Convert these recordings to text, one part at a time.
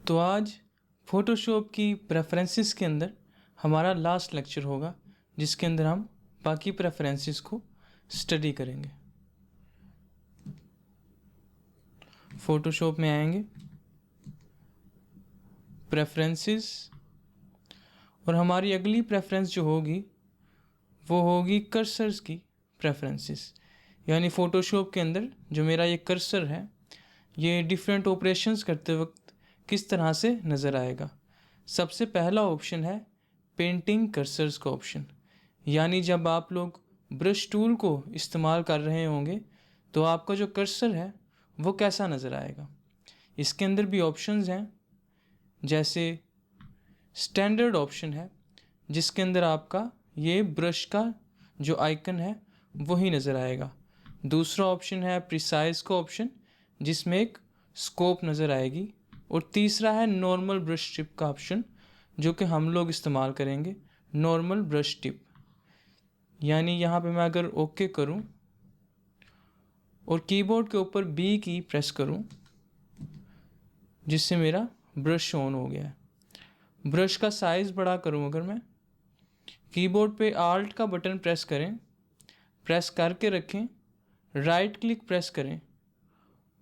तो आज फ़ोटोशॉप की प्रेफरेंसेस के अंदर हमारा लास्ट लेक्चर होगा, जिसके अंदर हम बाकी प्रेफरेंसेस को स्टडी करेंगे। फ़ोटोशॉप में आएंगे, प्रेफरेंसेस, और हमारी अगली प्रेफरेंस जो होगी वो होगी कर्सर्स की प्रेफरेंसेस। यानी फ़ोटोशॉप के अंदर जो मेरा ये कर्सर है, ये डिफरेंट ऑपरेशंस करते वक्त किस तरह से नज़र आएगा। सबसे पहला ऑप्शन है पेंटिंग कर्सर्स का ऑप्शन। यानी जब आप लोग ब्रश टूल को इस्तेमाल कर रहे होंगे तो आपका जो कर्सर है वो कैसा नज़र आएगा। इसके अंदर भी ऑप्शंस हैं, जैसे स्टैंडर्ड ऑप्शन है जिसके अंदर आपका ये ब्रश का जो आइकन है वही नज़र आएगा। दूसरा ऑप्शन है प्रिसाइज का ऑप्शन, जिसमें एक स्कोप नज़र आएगी। और तीसरा है नॉर्मल ब्रश टिप का ऑप्शन, जो कि हम लोग इस्तेमाल करेंगे नॉर्मल ब्रश टिप। यानी यहाँ पे मैं अगर ओके करूँ और कीबोर्ड के ऊपर बी की प्रेस करूँ, जिससे मेरा ब्रश ऑन हो गया है। ब्रश का साइज़ बड़ा करूँ अगर मैं, कीबोर्ड पे आल्ट का बटन प्रेस करें, प्रेस करके रखें, राइट क्लिक प्रेस करें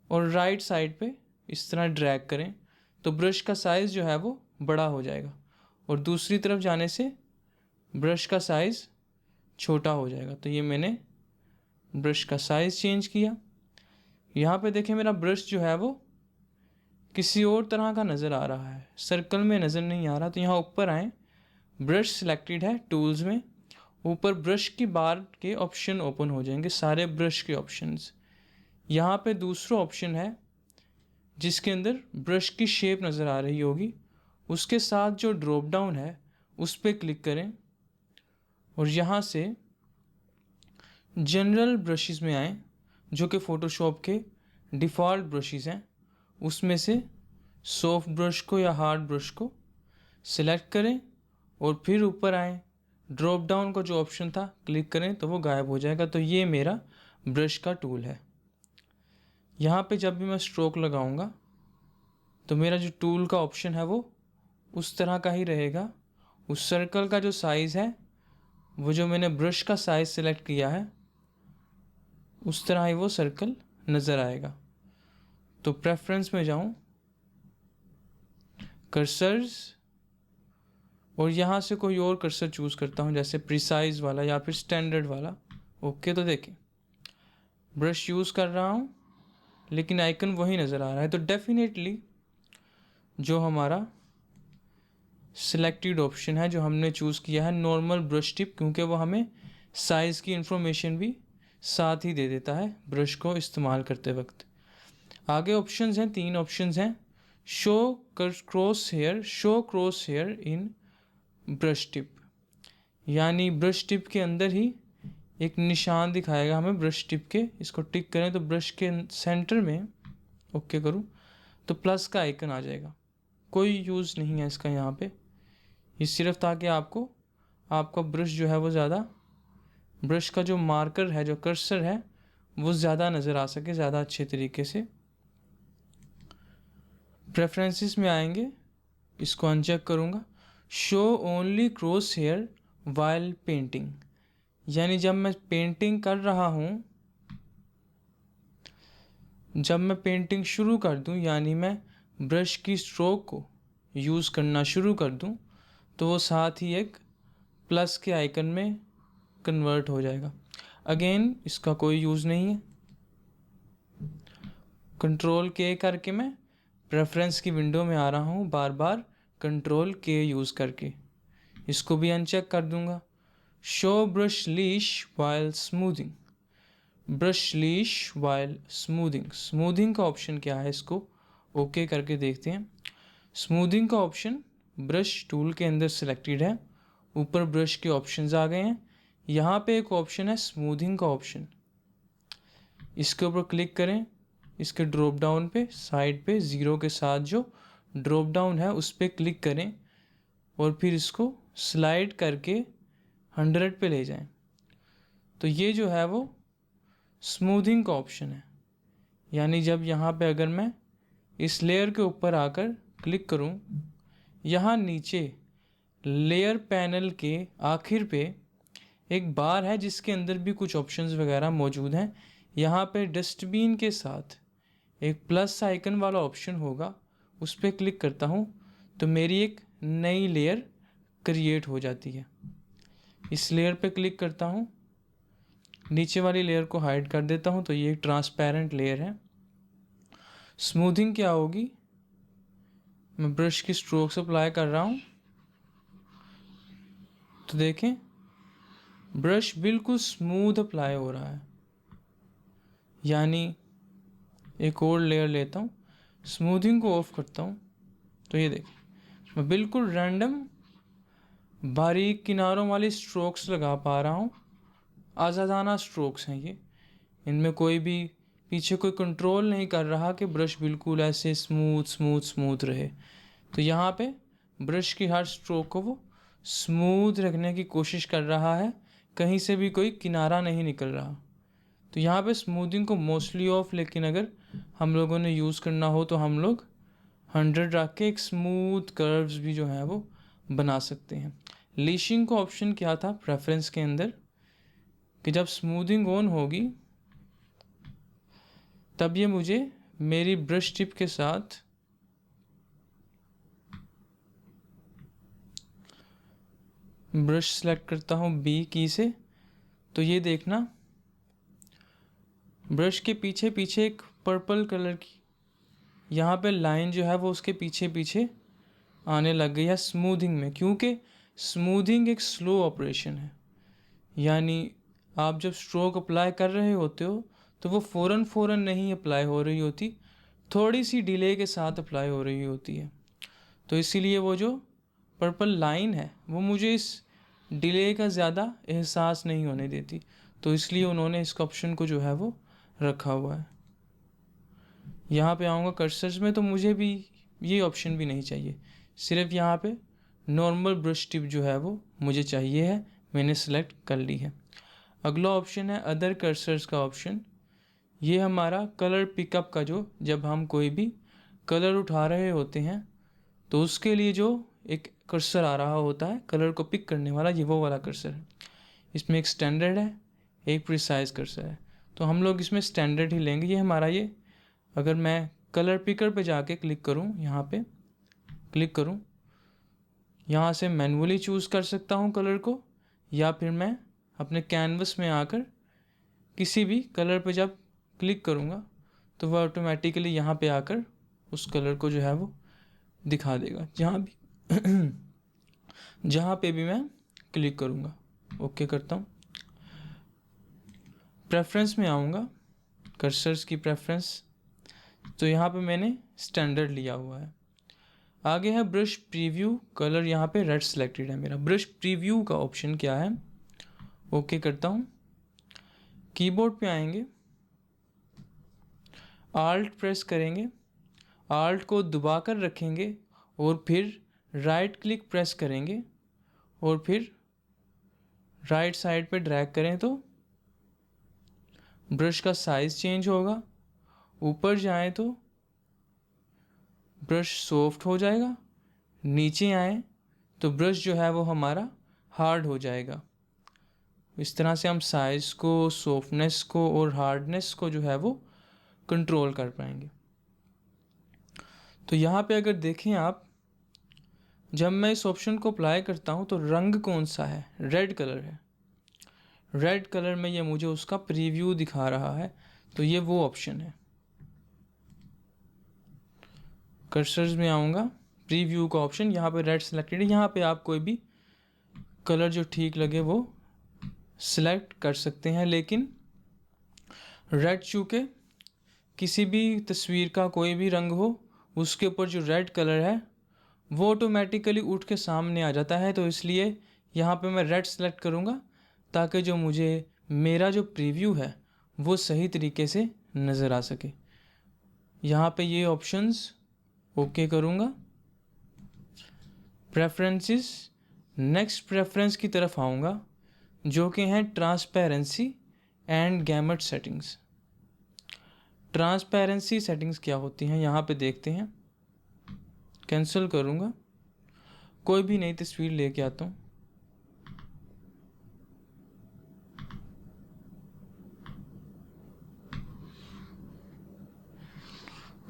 और राइट साइड पे इस तरह ड्रैग करें तो ब्रश का साइज़ जो है वो बड़ा हो जाएगा, और दूसरी तरफ जाने से ब्रश का साइज़ छोटा हो जाएगा। तो ये मैंने ब्रश का साइज़ चेंज किया। यहाँ पे देखें मेरा ब्रश जो है वो किसी और तरह का नज़र आ रहा है, सर्कल में नज़र नहीं आ रहा। तो यहाँ ऊपर आएँ, ब्रश सिलेक्टेड है, टूल्स में ऊपर ब्रश की बार के ऑप्शन ओपन हो जाएंगे, सारे ब्रश के ऑप्शंस। यहाँ पे दूसरा ऑप्शन है जिसके अंदर ब्रश की शेप नज़र आ रही होगी, उसके साथ जो ड्रॉप डाउन है उस पर क्लिक करें और यहाँ से जनरल ब्रशेस में आएँ, जो कि फ़ोटोशॉप के डिफ़ॉल्ट ब्रशेस हैं। उसमें से सॉफ्ट ब्रश को या हार्ड ब्रश को सिलेक्ट करें और फिर ऊपर आएँ, ड्रॉप डाउन का जो ऑप्शन था क्लिक करें तो वो गायब हो जाएगा। तो ये मेरा ब्रश का टूल है। यहाँ पे जब भी मैं स्ट्रोक लगाऊंगा तो मेरा जो टूल का ऑप्शन है वो उस तरह का ही रहेगा। उस सर्कल का जो साइज़ है, वो जो मैंने ब्रश का साइज़ सेलेक्ट किया है, उस तरह ही वो सर्कल नज़र आएगा। तो प्रेफरेंस में जाऊँ, कर्सर्स, और यहाँ से कोई और कर्सर चूज़ करता हूँ, जैसे प्रिसाइज वाला या फिर स्टैंडर्ड वाला। ओके, तो देखें ब्रश यूज़ कर रहा हूँ लेकिन आइकन वही नज़र आ रहा है। तो डेफिनेटली जो हमारा सिलेक्टेड ऑप्शन है, जो हमने चूज़ किया है नॉर्मल ब्रश टिप, क्योंकि वो हमें साइज़ की इंफॉर्मेशन भी साथ ही दे देता है ब्रश को इस्तेमाल करते वक्त। आगे ऑप्शंस हैं, 3 ऑप्शंस हैं। Show cross here in brush tip, यानी ब्रश टिप के अंदर ही एक निशान दिखाएगा हमें ब्रश टिप के। इसको टिक करें तो ब्रश के सेंटर में ओके करूँ तो प्लस का आइकन आ जाएगा। कोई यूज़ नहीं है इसका यहाँ पे, ये सिर्फ ताकि आपका ब्रश जो है वो ज़्यादा, ब्रश का जो मार्कर है, जो कर्सर है, वो ज़्यादा नज़र आ सके, ज़्यादा अच्छे तरीके से। प्रेफरेंसेस में आएंगे, इसको अनचेक करूँगा। Show only cross hair while painting, यानी जब मैं पेंटिंग कर रहा हूँ, जब मैं पेंटिंग शुरू कर दूँ, यानी मैं ब्रश की स्ट्रोक को यूज़ करना शुरू कर दूँ, तो वो साथ ही एक प्लस के आइकन में कन्वर्ट हो जाएगा। अगेन इसका कोई यूज़ नहीं है। कंट्रोल के करके मैं प्रेफरेंस की विंडो में आ रहा हूँ, बार बार कंट्रोल के यूज़ करके। इसको भी अनचेक कर दूँगा। Show brush leash while smoothing, brush leash while smoothing, smoothing का ऑप्शन क्या है, इसको ओके करके देखते हैं। स्मूथिंग का ऑप्शन ब्रश टूल के अंदर सिलेक्टेड है, ऊपर ब्रश के ऑप्शंस आ गए हैं। यहाँ पे एक ऑप्शन है स्मूथिंग का ऑप्शन, इसके ऊपर क्लिक करें, इसके ड्रॉप डाउन पे साइड पे ज़ीरो के साथ जो ड्रॉप डाउन है उस पर क्लिक करें और फिर इसको स्लाइड करके 100 पे ले जाएं। तो ये जो है वो स्मूथिंग का ऑप्शन है। यानी जब यहाँ पे अगर मैं इस लेयर के ऊपर आकर क्लिक करूं, यहाँ नीचे लेयर पैनल के आखिर पे एक बार है जिसके अंदर भी कुछ ऑप्शंस वगैरह मौजूद हैं। यहाँ पे डस्टबिन के साथ एक प्लस आइकन वाला ऑप्शन होगा, उस पर क्लिक करता हूँ तो मेरी एक नई लेयर क्रिएट हो जाती है। इस लेयर पे क्लिक करता हूँ, नीचे वाली लेयर को हाइड कर देता हूँ तो ये एक ट्रांसपेरेंट लेयर है। स्मूथिंग क्या होगी, मैं ब्रश की स्ट्रोक्स अप्लाई कर रहा हूँ तो देखें ब्रश बिल्कुल स्मूथ अप्लाई हो रहा है। यानी एक और लेयर लेता हूँ, स्मूथिंग को ऑफ करता हूँ तो ये देखें मैं बिल्कुल रैंडम बारीक किनारों वाली स्ट्रोक्स लगा पा रहा हूँ। आज़ादाना स्ट्रोक्स हैं ये, इनमें कोई भी पीछे कोई कंट्रोल नहीं कर रहा कि ब्रश बिल्कुल ऐसे स्मूथ स्मूथ स्मूथ रहे। तो यहाँ पे ब्रश की हर स्ट्रोक को वो स्मूथ रखने की कोशिश कर रहा है, कहीं से भी कोई किनारा नहीं निकल रहा। तो यहाँ पे स्मूथिंग को मोस्टली ऑफ, लेकिन अगर हम लोगों ने यूज़ करना हो तो हम लोग 100 रख के एक स्मूथ कर्व्स भी जो है वो बना सकते हैं। लीशिंग का ऑप्शन क्या था प्रेफरेंस के अंदर कि जब स्मूथिंग ऑन होगी तब ये मुझे मेरी ब्रश टिप के साथ ब्रश सेलेक्ट करता हूँ बी की से, तो ये देखना ब्रश के पीछे पीछे एक पर्पल कलर की यहाँ पे लाइन जो है वो उसके पीछे पीछे आने लग गई है स्मूथिंग में, क्योंकि स्मूथिंग एक स्लो ऑपरेशन है। यानी आप जब स्ट्रोक अप्लाई कर रहे होते हो तो वो फ़ौरन नहीं अप्लाई हो रही होती, थोड़ी सी डिले के साथ अप्लाई हो रही होती है। तो इसीलिए वो जो पर्पल लाइन है वो मुझे इस डिले का ज़्यादा एहसास नहीं होने देती, तो इसलिए उन्होंने इस ऑप्शन को जो है वो रखा हुआ है। यहाँ पे आऊँगा कर्सर्स में तो मुझे भी ये ऑप्शन भी नहीं चाहिए, सिर्फ यहाँ पे नॉर्मल ब्रश टिप जो है वो मुझे चाहिए है, मैंने सेलेक्ट कर ली है। अगला ऑप्शन है अदर कर्सर्स का ऑप्शन। ये हमारा कलर पिकअप का, जो जब हम कोई भी कलर उठा रहे होते हैं तो उसके लिए जो एक कर्सर आ रहा होता है कलर को पिक करने वाला, ये वो वाला कर्सर है। इसमें एक स्टैंडर्ड है, एक प्रिसाइज कर्सर है, तो हम लोग इसमें स्टैंडर्ड ही लेंगे। ये हमारा ये, अगर मैं कलर पिकर पे जाके क्लिक करूँ, यहाँ पे क्लिक करूँ, यहाँ से मैन्युअली चूज़ कर सकता हूँ कलर को, या फिर मैं अपने कैनवस में आकर किसी भी कलर पे जब क्लिक करूँगा तो वह ऑटोमेटिकली यहाँ पे आकर उस कलर को जो है वो दिखा देगा जहाँ पे भी मैं क्लिक करूँगा। ओके करता हूँ, प्रेफरेंस में आऊँगा, कर्सर्स की प्रेफरेंस, तो यहाँ पे मैंने स्टैंडर्ड लिया हुआ है। आगे है ब्रश प्रीव्यू, कलर यहाँ पे रेड सिलेक्टेड है मेरा। ब्रश प्रीव्यू का ऑप्शन क्या है, ओके करता हूँ। कीबोर्ड पे आएंगे, आल्ट प्रेस करेंगे, आल्ट को दबाकर रखेंगे और फिर राइट क्लिक प्रेस करेंगे और फिर राइट साइड पे ड्रैग करें तो ब्रश का साइज़ चेंज होगा। ऊपर जाएं तो ब्रश सॉफ्ट हो जाएगा, नीचे आए तो ब्रश जो है वो हमारा हार्ड हो जाएगा। इस तरह से हम साइज़ को, सॉफ्टनेस को और हार्डनेस को जो है वो कंट्रोल कर पाएंगे। तो यहाँ पे अगर देखें आप, जब मैं इस ऑप्शन को अप्लाई करता हूँ तो रंग कौन सा है, रेड कलर है। रेड कलर में ये मुझे उसका प्रीव्यू दिखा रहा है, तो ये वो ऑप्शन है। कर्सर्स में आऊँगा, प्रीव्यू का ऑप्शन, यहाँ पे रेड सिलेक्टेड है। यहाँ पे आप कोई भी कलर जो ठीक लगे वो सिलेक्ट कर सकते हैं, लेकिन रेड चूँकि किसी भी तस्वीर का कोई भी रंग हो उसके ऊपर जो रेड कलर है वो ऑटोमेटिकली उठ के सामने आ जाता है, तो इसलिए यहाँ पे मैं रेड सेलेक्ट करूँगा ताकि जो मुझे मेरा जो प्रीव्यू है वो सही तरीके से नज़र आ सके। यहाँ पे ये ऑप्शंस ओके करूँगा। प्रेफरेंसेस, नेक्स्ट प्रेफरेंस की तरफ आऊँगा जो कि हैं transparency and gamete settings. Transparency settings क्या होती हैं यहाँ पे देखते हैं। कैंसिल करूँगा, कोई भी नई तस्वीर लेके आता हूँ।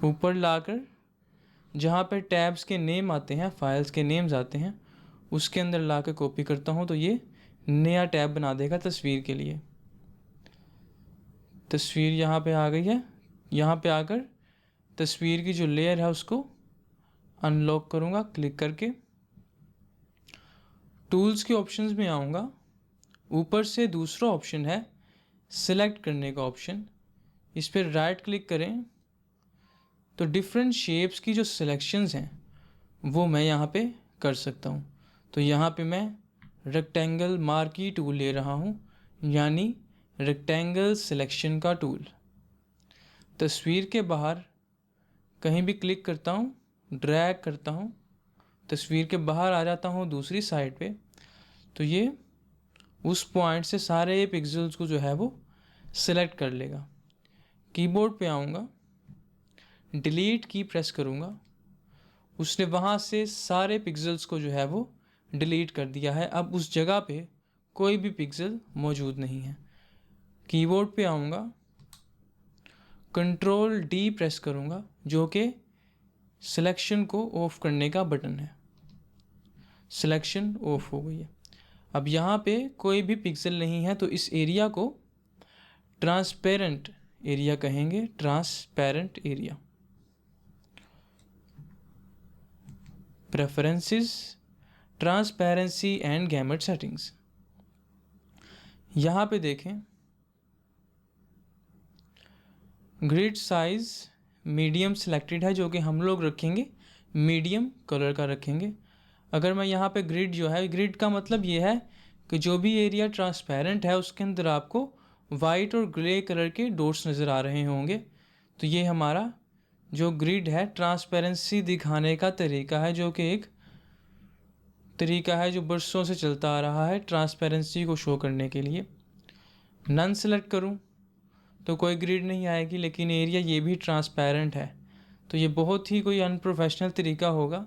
ऊपर लाकर जहाँ पे टैब्स के नेम आते हैं, फाइल्स के नेम्स आते हैं, उसके अंदर ला के कॉपी करता हूँ तो ये नया टैब बना देगा तस्वीर के लिए। तस्वीर यहाँ पे आ गई है। यहाँ पे आकर तस्वीर की जो लेयर है उसको अनलॉक करूँगा क्लिक करके। टूल्स के ऑप्शंस में आऊँगा, ऊपर से दूसरा ऑप्शन है सिलेक्ट करने का ऑप्शन, इस पर राइट क्लिक करें तो डिफरेंट शेप्स की जो सिलेक्शंस हैं वो मैं यहाँ पे कर सकता हूँ। तो यहाँ पे मैं रेक्टेंगल मार्की टूल ले रहा हूँ, यानी रेक्टेंगल सिलेक्शन का टूल। तस्वीर के बाहर कहीं भी क्लिक करता हूँ, ड्रैग करता हूँ, तस्वीर के बाहर आ जाता हूँ दूसरी साइड पे, तो ये उस पॉइंट से सारे पिक्सेल्स को जो है वो सिलेक्ट कर लेगा। कीबोर्ड पे आऊँगा, डिलीट की प्रेस करूँगा, उसने वहाँ से सारे पिक्सेल्स को जो है वो डिलीट कर दिया है। अब उस जगह पे कोई भी पिक्सल मौजूद नहीं है। कीबोर्ड पे आऊँगा, कंट्रोल डी प्रेस करूँगा, जो कि सिलेक्शन को ऑफ करने का बटन है। सिलेक्शन ऑफ हो गई है। अब यहाँ पे कोई भी पिक्सल नहीं है, तो इस एरिया को ट्रांसपेरेंट एरिया कहेंगे, transparent area. Preferences, transparency and gamete settings. यहाँ पे देखें, ग्रिड साइज मीडियम सिलेक्टेड है, जो कि हम लोग रखेंगे मीडियम कलर का रखेंगे। अगर मैं यहाँ पे ग्रिड जो है, ग्रिड का मतलब ये है कि जो भी एरिया ट्रांसपेरेंट है उसके अंदर आपको वाइट और ग्रे कलर के डॉट्स नज़र आ रहे होंगे। तो ये हमारा जो ग्रिड है ट्रांसपेरेंसी दिखाने का तरीका है, जो कि एक तरीका है जो बरसों से चलता आ रहा है ट्रांसपेरेंसी को शो करने के लिए। नन सेलेक्ट करूं तो कोई ग्रिड नहीं आएगी, लेकिन एरिया ये भी ट्रांसपेरेंट है, तो ये बहुत ही कोई अनप्रोफेशनल तरीका होगा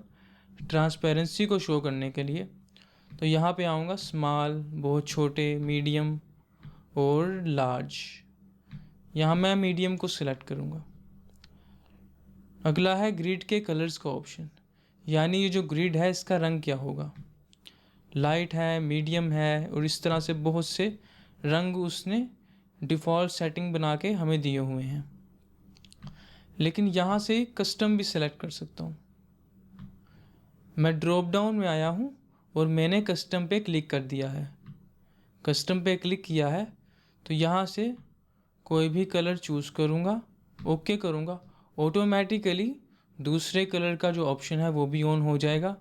ट्रांसपेरेंसी को शो करने के लिए। तो यहाँ पे आऊँगा, स्मॉल, बहुत छोटे, मीडियम और लार्ज। यहाँ मैं मीडियम को सिलेक्ट करूँगा। अगला है ग्रिड के कलर्स का ऑप्शन, यानी ये जो ग्रिड है इसका रंग क्या होगा। लाइट है, मीडियम है, और इस तरह से बहुत से रंग उसने डिफ़ॉल्ट सेटिंग बना के हमें दिए हुए हैं। लेकिन यहाँ से कस्टम भी सिलेक्ट कर सकता हूँ। मैं ड्रॉप डाउन में आया हूँ और मैंने कस्टम पे क्लिक कर दिया है। कस्टम पे क्लिक किया है तो यहाँ से कोई भी कलर चूज़ करूँगा, ओके करूँगा, ऑटोमेटिकली दूसरे कलर का जो ऑप्शन है वो भी ऑन हो जाएगा।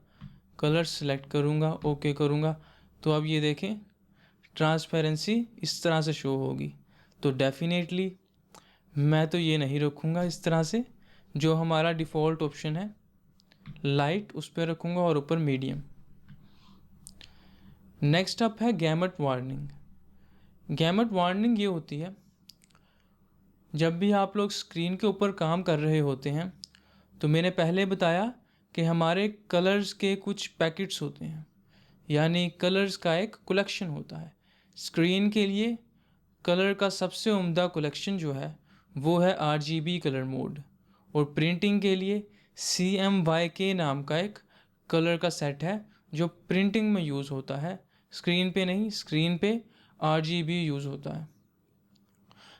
कलर सेलेक्ट करूँगा, ओके करूँगा, तो अब ये देखें ट्रांसपेरेंसी इस तरह से शो होगी। तो डेफिनेटली मैं तो ये नहीं रखूँगा इस तरह से, जो हमारा डिफ़ॉल्ट ऑप्शन है लाइट उस पर रखूँगा और ऊपर मीडियम। नेक्स्ट अप है गैमेट वार्निंग। गैमेट वार्निंग ये होती है जब भी आप लोग स्क्रीन के ऊपर काम कर रहे होते हैं, तो मैंने पहले बताया कि हमारे कलर्स के कुछ पैकेट्स होते हैं, यानी कलर्स का एक कलेक्शन होता है। स्क्रीन के लिए कलर का सबसे उम्दा कलेक्शन जो है वो है RGB कलर मोड, और प्रिंटिंग के लिए CMYK नाम का एक कलर का सेट है जो प्रिंटिंग में यूज़ होता है, स्क्रीन पे नहीं, स्क्रीन पे RGB यूज़ होता है।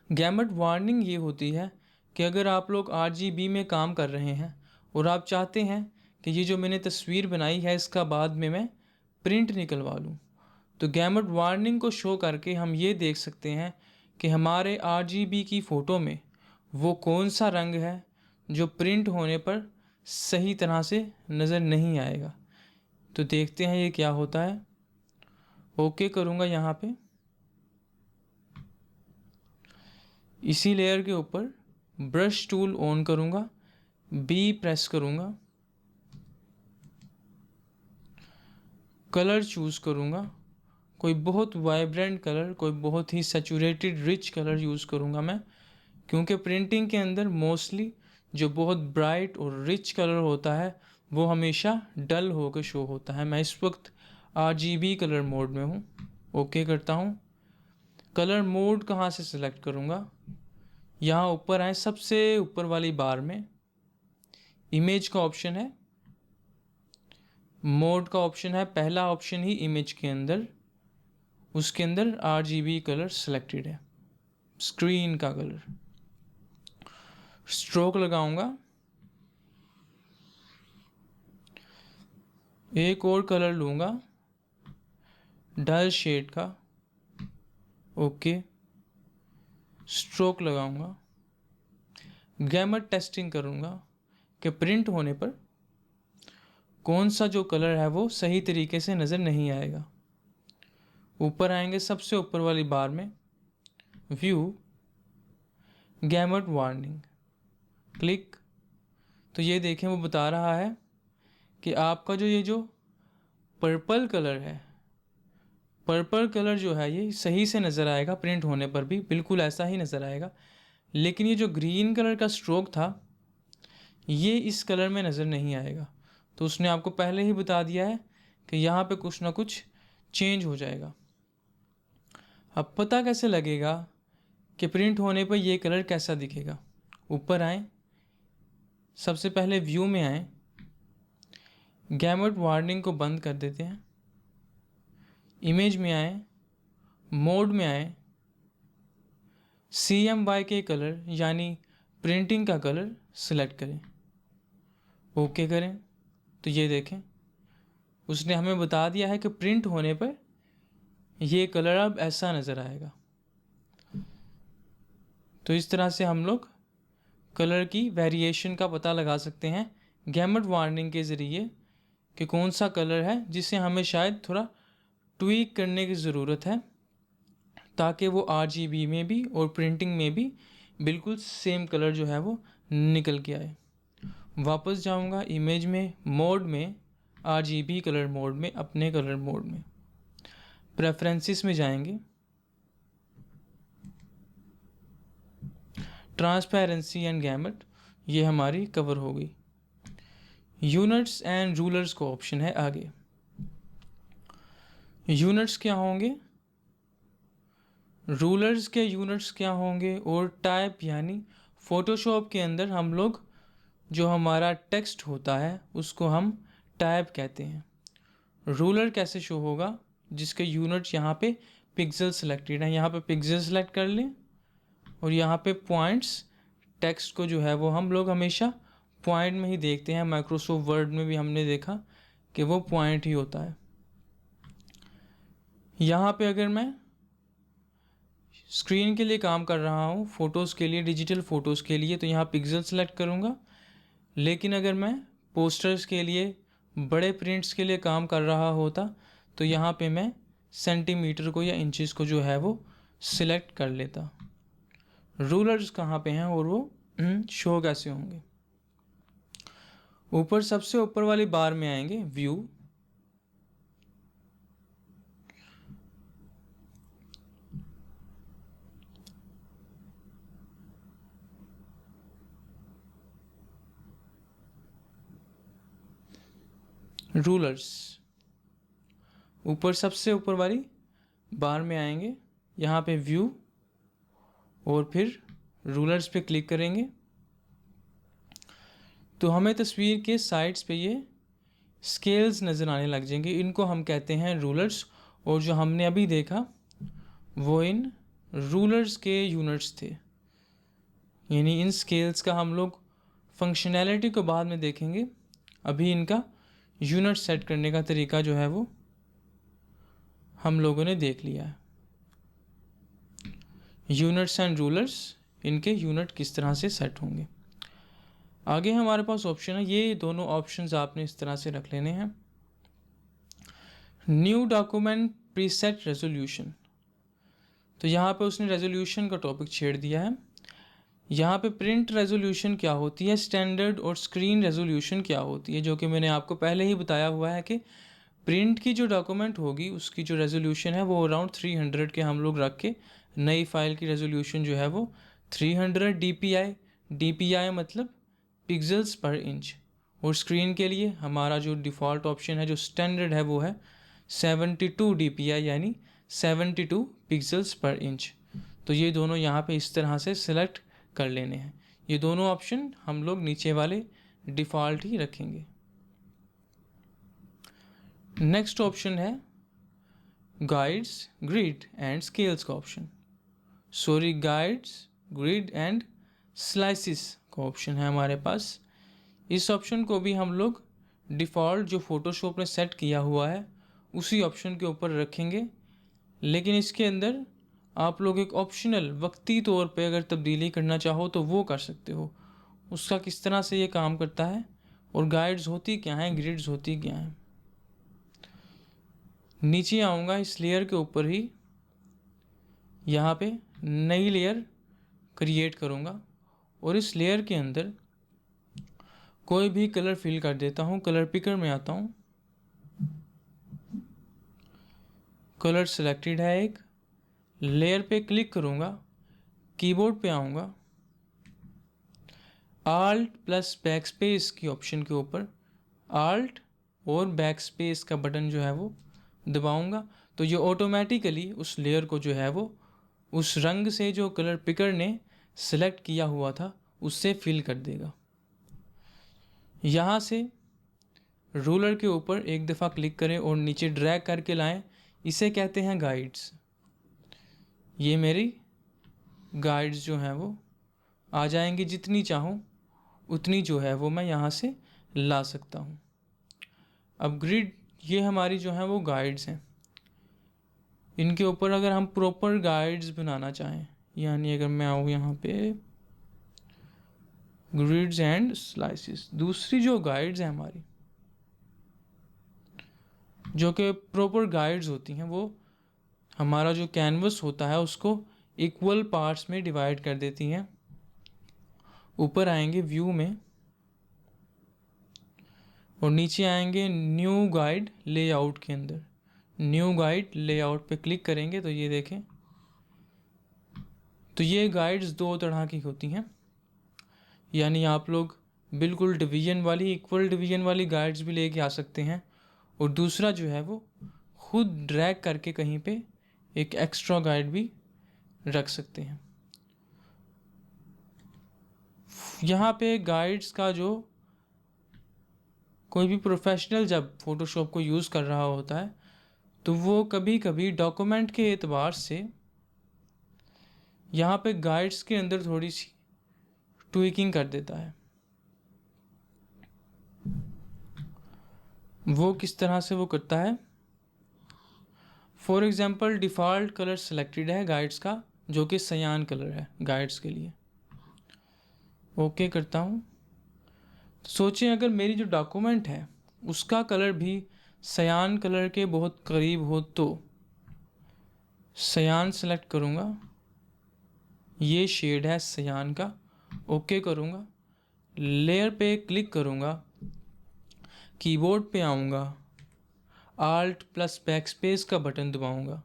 गैमेट वार्निंग ये होती है कि अगर आप लोग RGB में काम कर रहे हैं और आप चाहते हैं कि ये जो मैंने तस्वीर बनाई है इसका बाद में मैं प्रिंट निकलवा लूँ, तो गैमेट वार्निंग को शो करके हम ये देख सकते हैं कि हमारे RGB की फ़ोटो में वो कौन सा रंग है जो प्रिंट होने पर सही तरह से नज़र नहीं आएगा। तो देखते हैं ये क्या होता है। ओके करूँगा, यहाँ पे इसी लेयर के ऊपर ब्रश टूल ऑन करूँगा, बी प्रेस करूँगा, कलर चूज़ करूँगा, कोई बहुत वाइब्रेंट कलर, कोई बहुत ही सैचुरेटेड रिच कलर यूज़ करूँगा मैं, क्योंकि प्रिंटिंग के अंदर मोस्टली जो बहुत ब्राइट और रिच कलर होता है वो हमेशा डल होकर शो होता है। मैं इस वक्त RGB कलर मोड में हूँ। ओके करता हूँ। कलर मोड कहाँ से सिलेक्ट करूँगा? यहाँ ऊपर आए, सबसे ऊपर वाली बार में इमेज का ऑप्शन है, मोड का ऑप्शन है, पहला ऑप्शन ही इमेज के अंदर, उसके अंदर RGB कलर सिलेक्टेड है, स्क्रीन का कलर। स्ट्रोक लगाऊंगा, एक और कलर लूँगा डल शेड का। ओके, स्ट्रोक लगाऊंगा, गैमर टेस्टिंग करूँगा कि प्रिंट होने पर कौन सा जो कलर है वो सही तरीके से नज़र नहीं आएगा। ऊपर आएंगे, सबसे ऊपर वाली बार में व्यू, गैमर वार्निंग, क्लिक। तो ये देखें, वो बता रहा है कि आपका जो पर्पल कलर है, पर्पल कलर जो है ये सही से नज़र आएगा, प्रिंट होने पर भी बिल्कुल ऐसा ही नज़र आएगा। लेकिन ये जो ग्रीन कलर का स्ट्रोक था ये इस कलर में नज़र नहीं आएगा। तो उसने आपको पहले ही बता दिया है कि यहाँ पे कुछ ना कुछ चेंज हो जाएगा। अब पता कैसे लगेगा कि प्रिंट होने पर ये कलर कैसा दिखेगा? ऊपर आएँ, सबसे पहले व्यू में आएँ, गैमर वार्निंग को बंद कर देते हैं, इमेज में आए, मोड में आए, CMYK कलर यानी प्रिंटिंग का कलर सिलेक्ट करें, ओके करें। तो ये देखें, उसने हमें बता दिया है कि प्रिंट होने पर ये कलर अब ऐसा नज़र आएगा। तो इस तरह से हम लोग कलर की वेरिएशन का पता लगा सकते हैं गैमर वार्निंग के ज़रिए कि कौन सा कलर है जिसे हमें शायद थोड़ा ट्वीक करने की ज़रूरत है ताकि वो RGB में भी और प्रिंटिंग में भी बिल्कुल सेम कलर जो है वो निकल के आए। वापस जाऊंगा इमेज में, मोड में, RGB कलर मोड में, अपने कलर मोड में, प्रेफरेंसेस में जाएंगे, ट्रांसपेरेंसी एंड गैमट, ये हमारी कवर हो गई। यूनिट्स एंड रूलर्स को ऑप्शन है आगे। यूनिट्स क्या होंगे, रूलर्स के यूनिट्स क्या होंगे, और टाइप यानी फ़ोटोशॉप के अंदर हम लोग जो हमारा टेक्स्ट होता है उसको हम टाइप कहते हैं। रूलर कैसे शो होगा, जिसके यूनिट्स यहाँ पे पिक्सल सेलेक्टेड है, यहाँ पे पिक्सल सेलेक्ट कर लें और यहाँ पे पॉइंट्स, टेक्स्ट को जो है वो हम लोग हमेशा पॉइंट में ही देखते हैं। माइक्रोसॉफ्ट वर्ड में भी हमने देखा कि वो पॉइंट ही होता है। यहाँ पे अगर मैं स्क्रीन के लिए काम कर रहा हूँ, फ़ोटोज़ के लिए, डिजिटल फ़ोटोज़ के लिए, तो यहाँ पिक्सल सेलेक्ट करूँगा। लेकिन अगर मैं पोस्टर्स के लिए, बड़े प्रिंट्स के लिए काम कर रहा होता तो यहाँ पे मैं सेंटीमीटर को या इंचेस को जो है वो सिलेक्ट कर लेता। रूलर्स कहाँ पे हैं और वो शो कैसे होंगे? ऊपर सबसे ऊपर वाली बार में आएंगे, व्यू, रूलर्स, ऊपर सबसे ऊपर वाली बार में आएंगे, यहाँ पे व्यू और फिर रूलर्स पे क्लिक करेंगे तो हमें तस्वीर के साइड्स पे ये स्केल्स नज़र आने लग जाएंगे। इनको हम कहते हैं रूलर्स। और जो हमने अभी देखा वो इन रूलर्स के यूनिट्स थे, यानी इन स्केल्स का हम लोग फंक्शनैलिटी को बाद में देखेंगे। अभी इनका यूनिट सेट करने का तरीका जो है वो हम लोगों ने देख लिया है। यूनिट्स एंड रूलर्स, इनके यूनिट किस तरह से सेट होंगे। आगे हमारे पास ऑप्शन है, ये दोनों ऑप्शंस आपने इस तरह से रख लेने हैं। न्यू डॉक्यूमेंट प्रीसेट रेजोल्यूशन, तो यहाँ पे उसने रेजोल्यूशन का टॉपिक छेड़ दिया है। यहाँ पे प्रिंट रेजोल्यूशन क्या होती है, स्टैंडर्ड और स्क्रीन रेजोल्यूशन क्या होती है, जो कि मैंने आपको पहले ही बताया हुआ है कि प्रिंट की जो डॉक्यूमेंट होगी उसकी जो रेजोल्यूशन है वो अराउंड 300 के हम लोग रख के, नई फाइल की रेजोल्यूशन जो है वो 300 DPI, DPI मतलब पिक्सल्स पर इंच, और स्क्रीन के लिए हमारा जो डिफ़ॉल्ट ऑप्शन है, जो स्टैंडर्ड है, वो है 72 DPI यानी 72 पिक्सल्स पर इंच। तो ये दोनों यहाँ पे इस तरह से सिलेक्ट कर लेने हैं। ये दोनों ऑप्शन हम लोग नीचे वाले डिफ़ॉल्ट ही रखेंगे। नेक्स्ट ऑप्शन है गाइड्स, ग्रिड एंड स्केल्स का option. Sorry, guides, grid and slices का ऑप्शन है हमारे पास। इस ऑप्शन को भी हम लोग डिफ़ॉल्ट जो फ़ोटोशॉप ने सेट किया हुआ है उसी ऑप्शन के ऊपर रखेंगे, लेकिन इसके अंदर आप लोग एक ऑप्शनल वक्ती तौर पे अगर तब्दीली करना चाहो तो वो कर सकते हो। उसका किस तरह से ये काम करता है और गाइड्स होती क्या हैं, ग्रिड्स होती क्या हैं। नीचे आऊँगा, इस लेयर के ऊपर ही यहाँ पे नई लेयर क्रिएट करूँगा और इस लेयर के अंदर कोई भी कलर फिल कर देता हूँ। कलर पिकर में आता हूँ, कलर सेलेक्टेड है, एक लेयर पे क्लिक करूँगा, कीबोर्ड पे आऊँगा, आल्ट प्लस बैक स्पेस की ऑप्शन के ऊपर आल्ट और बैक स्पेस का बटन जो है वो दबाऊँगा, तो ये ऑटोमेटिकली उस लेयर को जो है वो उस रंग से जो कलर पिकर ने सेलेक्ट किया हुआ था उससे फिल कर देगा। यहाँ से रूलर के ऊपर एक दफ़ा क्लिक करें और नीचे ड्रैग करके लाएं, इसे कहते हैं गाइड्स। ये मेरी गाइड्स जो हैं वो आ जाएंगी, जितनी चाहूँ उतनी जो है वो मैं यहाँ से ला सकता हूँ। अब ग्रिड, ये हमारी जो है वो गाइड्स हैं। इनके ऊपर अगर हम प्रॉपर गाइड्स बनाना चाहें, यानी अगर मैं आऊँ यहाँ पे ग्रिड्स एंड स्लाइसिस, दूसरी जो गाइड्स हैं हमारी, जो कि प्रॉपर गाइड्स होती हैं, वो हमारा जो कैनवस होता है उसको इक्वल पार्ट्स में डिवाइड कर देती हैं। ऊपर आएंगे व्यू में और नीचे आएंगे न्यू गाइड लेआउट के अंदर। न्यू गाइड लेआउट पे क्लिक करेंगे तो ये देखें, तो ये गाइड्स दो तरह की होती हैं, यानी आप लोग बिल्कुल डिवीजन वाली, इक्वल डिवीजन वाली गाइड्स भी लेके आ सकते हैं, और दूसरा जो है वो खुद ड्रैग करके कहीं पे एक एक्स्ट्रा गाइड भी रख सकते हैं। यहाँ पे गाइड्स का जो कोई भी प्रोफेशनल जब फ़ोटोशॉप को यूज़ कर रहा होता है तो वो कभी कभी डॉक्यूमेंट के एतबार से यहाँ पे गाइड्स के अंदर थोड़ी सी ट्विकिंग कर देता है। वो किस तरह से वो करता है, for example default colour selected है गाइड्स का, जो कि सयान कलर है गाइड्स के लिए। ओके करता हूँ। सोचें अगर मेरी जो डॉक्यूमेंट है उसका कलर भी सयान कलर के बहुत करीब हो तो सयान सेलेक्ट करूँगा, ये शेड है सयान का, ओके करूँगा, लेयर पे क्लिक करूँगा, कीबोर्ड पे आऊँगा, आल्ट प्लस बैक स्पेस का बटन दबाऊँगा,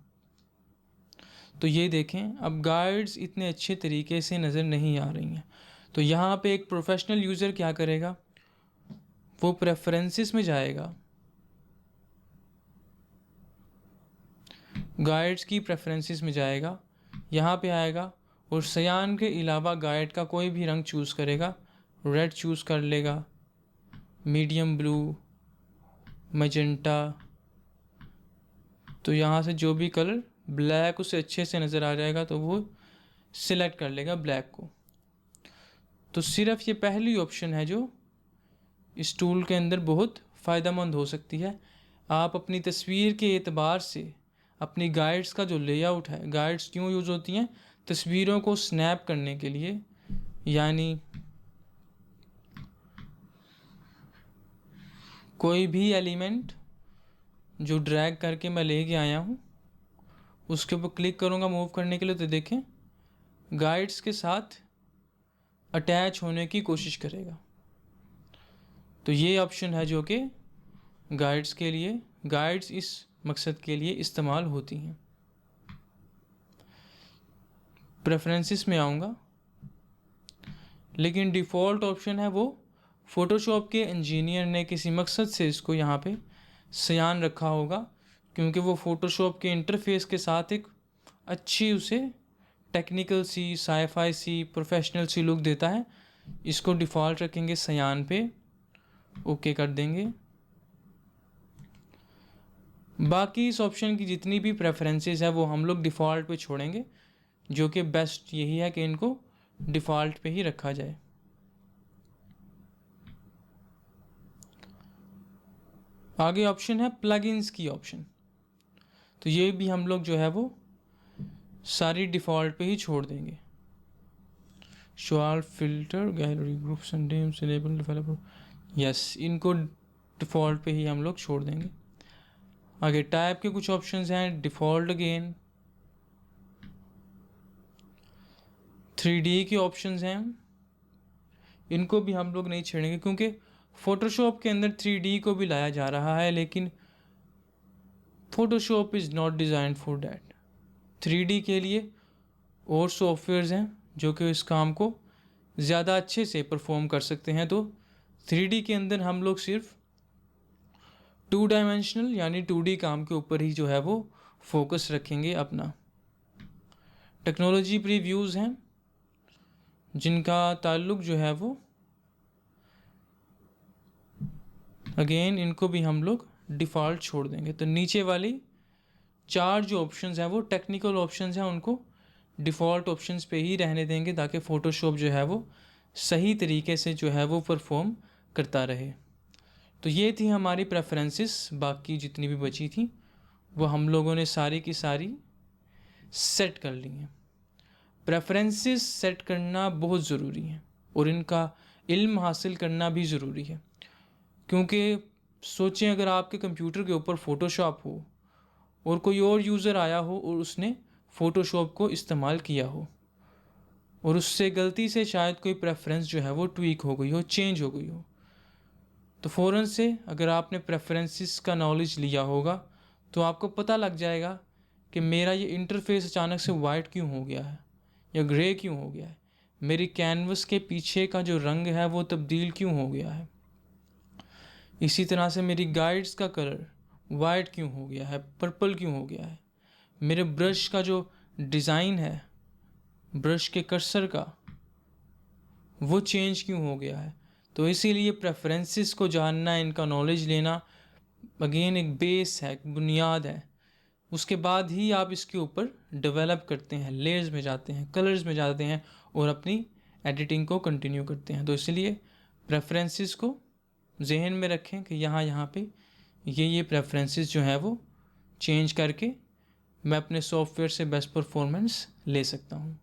तो ये देखें अब गाइड्स इतने अच्छे तरीके से नज़र नहीं आ रही हैं। तो यहाँ पे एक प्रोफेशनल यूज़र क्या करेगा, वो प्रेफरेंसेस में जाएगा, गाइड्स की प्रेफरेंसेस में जाएगा, यहाँ पे आएगा और सयान के अलावा गाइड का कोई भी रंग चूज़ करेगा, रेड चूज़ कर लेगा, मीडियम ब्लू, मैजेंटा, तो यहाँ से जो भी कलर ब्लैक उसे अच्छे से नज़र आ जाएगा तो वो सिलेक्ट कर लेगा ब्लैक को। तो सिर्फ ये पहली ऑप्शन है जो इस टूल के अंदर बहुत फ़ायदेमंद हो सकती है। आप अपनी तस्वीर के एतबार से अपनी गाइड्स का जो लेआउट है, गाइड्स क्यों यूज़ होती हैं, तस्वीरों को स्नैप करने के लिए, यानी कोई भी एलिमेंट जो ड्रैग करके मैं लेके आया हूँ उसके ऊपर क्लिक करूँगा मूव करने के लिए, तो देखें गाइड्स के साथ अटैच होने की कोशिश करेगा। तो ये ऑप्शन है जो कि गाइड्स के लिए, गाइड्स इस मकसद के लिए इस्तेमाल होती हैं। प्रेफरेंसेस में आऊँगा, लेकिन डिफ़ॉल्ट ऑप्शन है वो फ़ोटोशॉप के इंजीनियर ने किसी मकसद से इसको यहाँ पे सयान रखा होगा, क्योंकि वो फ़ोटोशॉप के इंटरफेस के साथ एक अच्छी उसे टेक्निकल सी, साईफाई सी, प्रोफेशनल सी लुक देता है। इसको डिफ़ॉल्ट रखेंगे सयान पे, ओके कर देंगे। बाकी इस ऑप्शन की जितनी भी प्रेफरेंसेस है वो हम लोग डिफ़ॉल्ट पे छोड़ेंगे, जो कि बेस्ट यही है कि इनको डिफ़ॉल्ट पे ही रखा जाए। आगे ऑप्शन है प्लगइन्स की ऑप्शन, तो ये भी हम लोग जो है वो सारी डिफ़ॉल्ट पे ही छोड़ देंगे। Show all filter, gallery, groups and names, enable developer, yes, इनको डिफ़ॉल्ट पे ही हम लोग छोड़ देंगे। आगे टाइप के कुछ ऑप्शंस हैं, डिफ़ॉल्ट अगेन। 3D के ऑप्शंस हैं, इनको भी हम लोग नहीं छेड़ेंगे, क्योंकि फ़ोटोशॉप के अंदर 3D को भी लाया जा रहा है, लेकिन Photoshop is not design for that. 3D के लिए और सॉफ्टवेयर्स हैं जो कि इस काम को ज़्यादा अच्छे से परफॉर्म कर सकते हैं। तो 3D के अंदर हम लोग सिर्फ 2 डायमेंशनल यानी 2D काम के ऊपर ही जो है वो फोकस रखेंगे अपना। टेक्नोलॉजी प्रीव्यूज़ हैं जिनका ताल्लुक जो है वो अगेन इनको भी हम लोग डिफ़ॉल्ट छोड़ देंगे। तो नीचे वाली 4 जो ऑप्शंस हैं वो टेक्निकल ऑप्शंस हैं, उनको डिफ़ॉल्ट ऑप्शंस पे ही रहने देंगे ताकि फ़ोटोशॉप जो है वो सही तरीके से जो है वो परफॉर्म करता रहे। तो ये थी हमारी प्रेफरेंसेस, बाकी जितनी भी बची थी वो हम लोगों ने सारी की सारी सेट कर ली हैं। प्रेफरेंसेस सेट करना बहुत ज़रूरी है और इनका इल्म हासिल करना भी ज़रूरी है, क्योंकि सोचें अगर आपके कंप्यूटर के ऊपर फ़ोटोशॉप हो और कोई और यूज़र आया हो और उसने फ़ोटोशॉप को इस्तेमाल किया हो और उससे गलती से शायद कोई प्रेफरेंस जो है वो ट्वीक हो गई हो, चेंज हो गई हो, तो फ़ौरन से अगर आपने प्रेफरेंसेस का नॉलेज लिया होगा तो आपको पता लग जाएगा कि मेरा ये इंटरफेस अचानक से वाइट क्यों हो गया है या ग्रे क्यों हो गया है, मेरी कैनवस के पीछे का जो रंग है वो तब्दील क्यों हो गया है, इसी तरह से मेरी गाइड्स का कलर वाइट क्यों हो गया है, पर्पल क्यों हो गया है, मेरे ब्रश का जो डिज़ाइन है, ब्रश के कर्सर का, वो चेंज क्यों हो गया है। तो इसीलिए प्रेफरेंसेस को जानना, इनका नॉलेज लेना अगेन एक बेस है, एक बुनियाद है। उसके बाद ही आप इसके ऊपर डेवलप करते हैं, लेयर्स में जाते हैं, कलर्स में जाते हैं और अपनी एडिटिंग को कंटिन्यू करते हैं। तो इसलिए प्रेफरेंसेस को जहन में रखें कि यहाँ पे ये प्रेफरेंसेस जो है वो चेंज करके मैं अपने सॉफ्टवेयर से बेस्ट परफॉर्मेंस ले सकता हूँ।